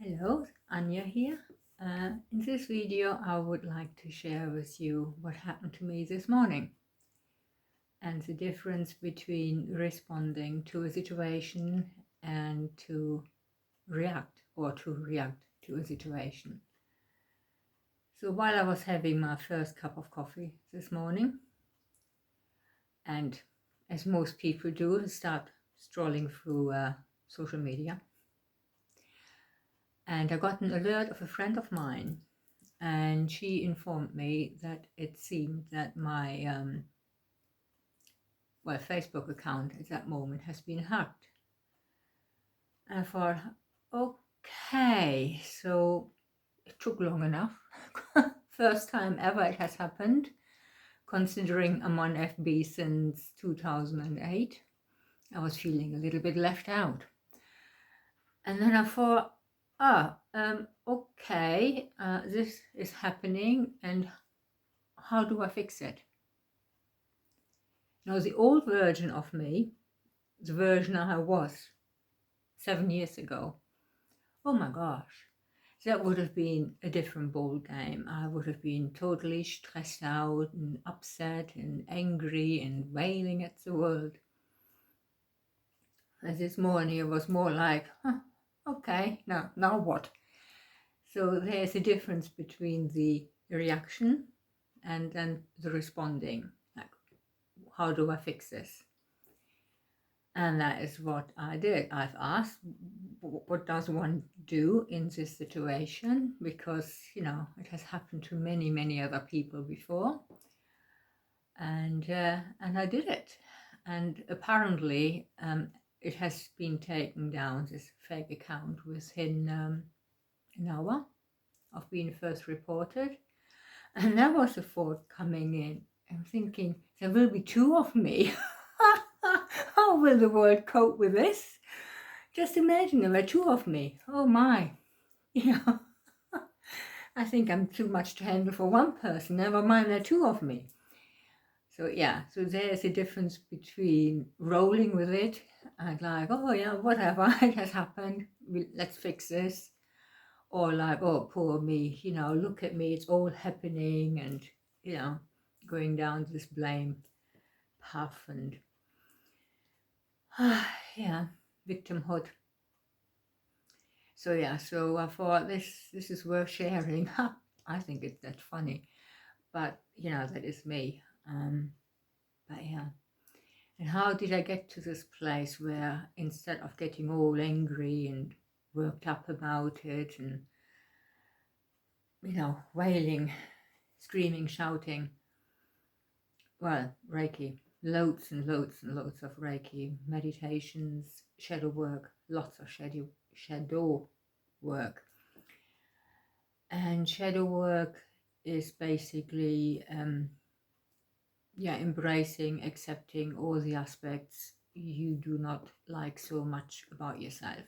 Hello, Anya here. In this video, I would like to share with you what happened to me this morning and the difference between responding to a situation and to react to a situation. So while I was having my first cup of coffee this morning, and as most people do, start strolling through social media, and I got an alert of a friend of mine, and she informed me that it seemed that my Facebook account at that moment has been hacked. And I thought, okay, so it took long enough. First time ever it has happened, considering I'm on FB since 2008. I was feeling a little bit left out. And then I thought, okay, this is happening, and how do I fix it? Now, the old version of me, the version I was 7 years ago, oh my gosh, that would have been a different ball game. I would have been totally stressed out and upset and angry and wailing at the world. And this morning it was more like, okay, now what? So there's a difference between the reaction and then the responding. Like, how do I fix this? And that is what I did. I've asked, what does one do in this situation? Because, it has happened to many, many other people before. And I did it. And apparently, it has been taken down, this fake account, within an hour of being first reported. And there was a thought coming in. I'm thinking, there will be two of me. How will the world cope with this? Just imagine there were two of me. Oh my. I think I'm too much to handle for one person. Never mind, there are two of me. So so there's a difference between rolling with it and like, oh yeah, whatever, it has happened. Let's fix this. Or like, oh, poor me, look at me, it's all happening, and, going down this blame path and, victimhood. So so I thought this is worth sharing. I think that's funny, but that is me. But and how did I get to this place where instead of getting all angry and worked up about it and wailing, screaming, shouting, well, Reiki, loads and loads and loads of Reiki meditations, shadow work, lots of shadow work. And shadow work is basically, embracing, accepting all the aspects you do not like so much about yourself.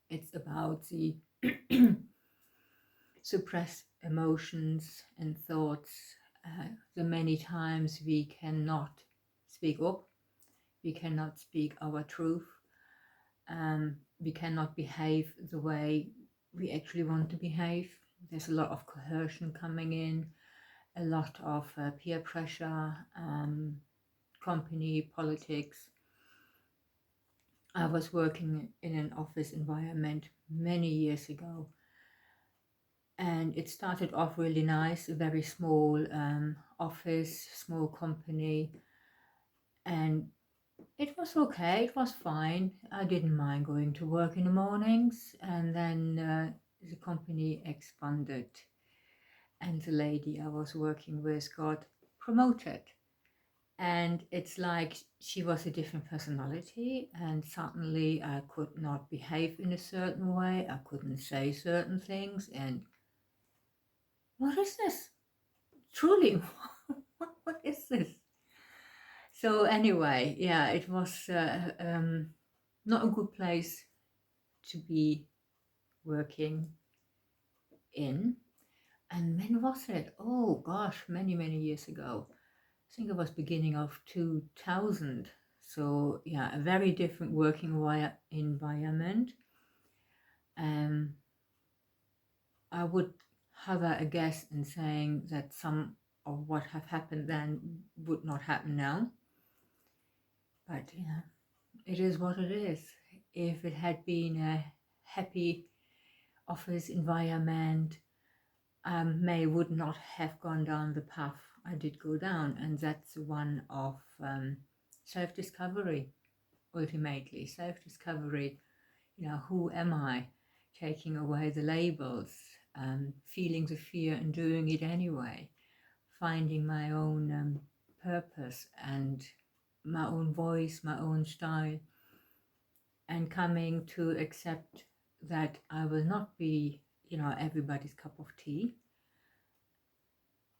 It's about the suppressed emotions and thoughts, the many times we cannot speak up, we cannot speak our truth, we cannot behave the way we actually want to behave. There's a lot of coercion coming in, a lot of peer pressure, company politics. I was working in an office environment many years ago, and it started off really nice, a very small office, small company, and it was okay, it was fine. I didn't mind going to work in the mornings, and then the company expanded, and the lady I was working with got promoted. And it's like she was a different personality, and suddenly I could not behave in a certain way, I couldn't say certain things, and what is this? Truly, what is this? So anyway, it was not a good place to be working in. And when was it? Oh gosh, many, many years ago. I think it was beginning of 2000. So a very different working environment. Um, I would hazard a guess in saying that some of what have happened then would not happen now. But it is what it is. If it had been a happy office environment, May would not have gone down the path I did go down, and that's one of self-discovery. Ultimately, self-discovery. Who am I? Taking away the labels, feeling the fear and doing it anyway, finding my own purpose and my own voice, my own style, and coming to accept that I will not be, everybody's cup of tea,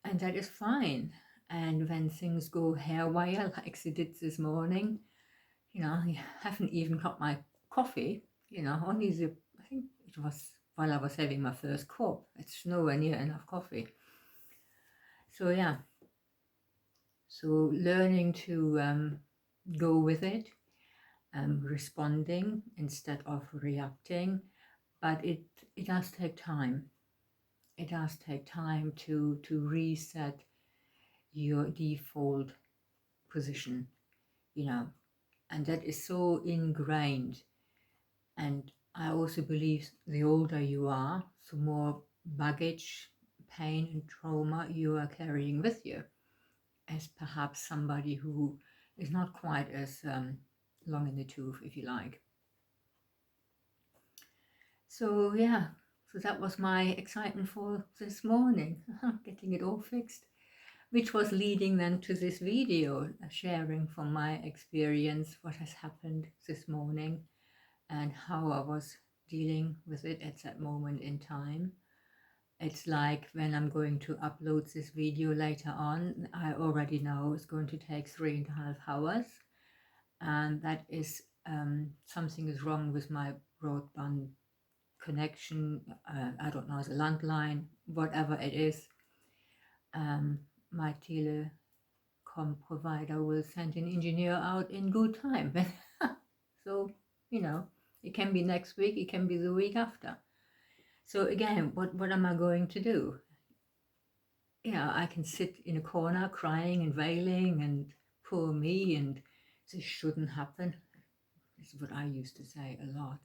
and that is fine. And when things go haywire, like they did this morning, I haven't even got my coffee, only I think it was while I was having my first cup. It's nowhere near enough coffee. So, yeah. So, learning to go with it, responding instead of reacting, but it does take time. It does take time to reset your default position, and that is so ingrained. And I also believe the older you are, the more baggage, pain, and trauma you are carrying with you, as perhaps somebody who is not quite as long in the tooth, if you like. So, yeah, so that was my excitement for this morning, getting it all fixed, which was leading then to this video, sharing from my experience what has happened this morning and how I was dealing with it at that moment in time. It's like when I'm going to upload this video later on, I already know it's going to take 3.5 hours, and that is something is wrong with my broadband connection. I don't know, the landline, whatever it is. My telecom provider will send an engineer out in good time. So, it can be next week, it can be the week after. So again, what am I going to do? I can sit in a corner crying and wailing and poor me and this shouldn't happen. This is what I used to say a lot.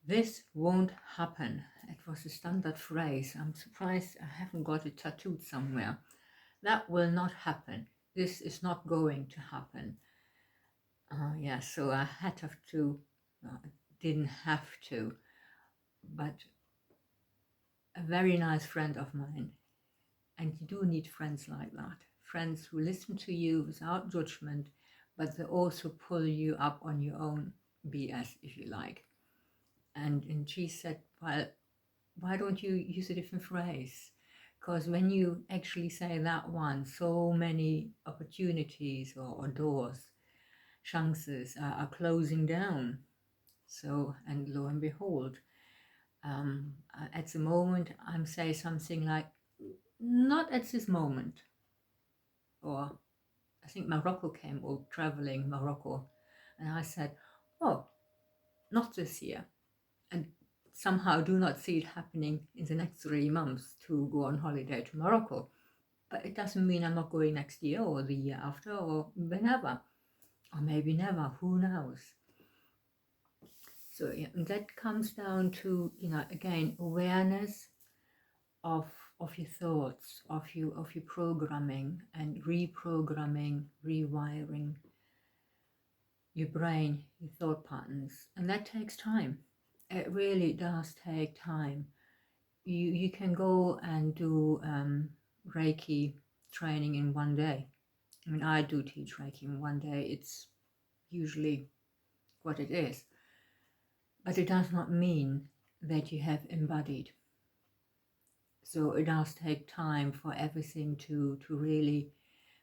This won't happen. It was a standard phrase. I'm surprised I haven't got it tattooed somewhere. That will not happen. This is not going to happen. So I had to, didn't have to, but a very nice friend of mine, and you do need friends like that, friends who listen to you without judgment, but they also pull you up on your own BS, if you like. And she said, well, why don't you use a different phrase? Because when you actually say that one, so many opportunities or doors, chances are closing down. So, and lo and behold, at the moment, I'm saying something like, not at this moment. Or I think Morocco came, or traveling Morocco. And I said, oh, not this year. And somehow do not see it happening in the next 3 months to go on holiday to Morocco. But it doesn't mean I'm not going next year or the year after or whenever. Or maybe never, who knows? So that comes down to, again, awareness of your thoughts, of your programming, and reprogramming, rewiring your brain, your thought patterns, and that takes time. It really does take time. You can go and do Reiki training in one day. I mean, I do teach Reiki in one day. It's usually what it is. But it does not mean that you have embodied. So it does take time for everything to really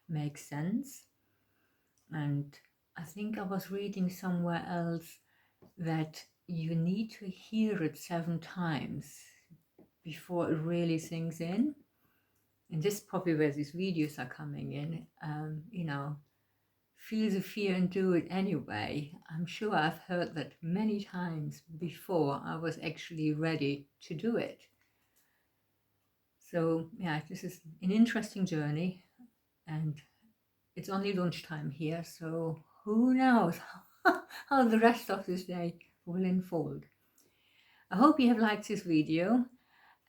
make sense. And I think I was reading somewhere else that you need to hear it 7 times before it really sinks in. And this is probably where these videos are coming in, feel the fear and do it anyway. I'm sure I've heard that many times before I was actually ready to do it. So yeah, this is an interesting journey, and it's only lunchtime here, so who knows how the rest of this day will unfold. I hope you have liked this video,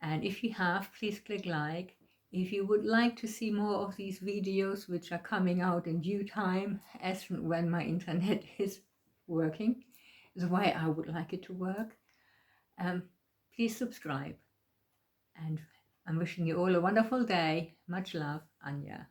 and if you have, please click like. If you would like to see more of these videos, which are coming out in due time, as when my internet is working, is the way I would like it to work, please subscribe. And I'm wishing you all a wonderful day. Much love, Anja.